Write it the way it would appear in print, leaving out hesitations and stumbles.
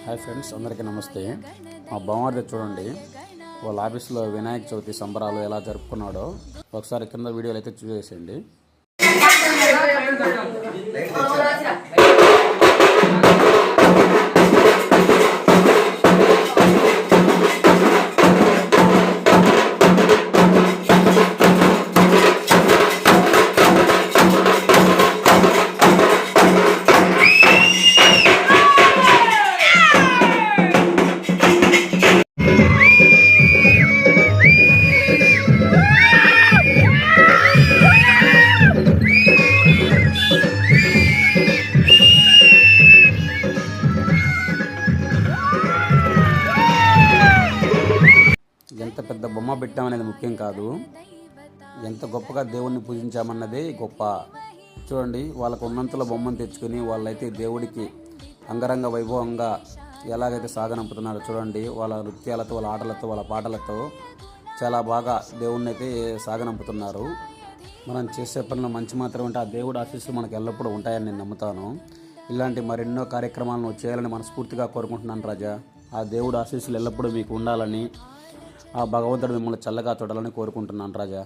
Hi friends, అందరికీ నమస్తే. మా బావమరిది చూడండి, వాళ్ళ ఆఫీస్లో వినాయక చవితి సంబరాలు ఎలా జరుపుకున్నాడో ఒకసారి కింద వీడియోలు అయితే చూసేసేయండి. ఎంత పెద్ద బొమ్మ పెట్టామనేది ముఖ్యం కాదు, ఎంత గొప్పగా దేవుణ్ణి పూజించామన్నదే గొప్ప. చూడండి, వాళ్ళకు ఉన్నంతలో బొమ్మను తెచ్చుకొని వాళ్ళైతే దేవుడికి అంగరంగ వైభవంగా ఎలాగైతే సాగనంపుతున్నారో చూడండి. వాళ్ళ నృత్యాలతో, వాళ్ళ ఆటలతో, వాళ్ళ పాటలతో చాలా బాగా దేవుణ్ణి అయితే సాగనంపుతున్నారు. మనం చేసే పనిలో మంచి మాత్రం ఉంటే ఆ దేవుడు ఆశీస్సులు మనకు ఎల్లప్పుడూ ఉంటాయని నేను నమ్ముతాను. ఇలాంటి మరెన్నో కార్యక్రమాలను చేయాలని మనస్ఫూర్తిగా కోరుకుంటున్నాను రాజా. ఆ దేవుడు ఆశీస్సులు ఎల్లప్పుడూ మీకు ఉండాలని, ఆ భగవంతుడు మిమ్మల్ని చల్లగా చూడాలని కోరుకుంటున్నాను రాజా.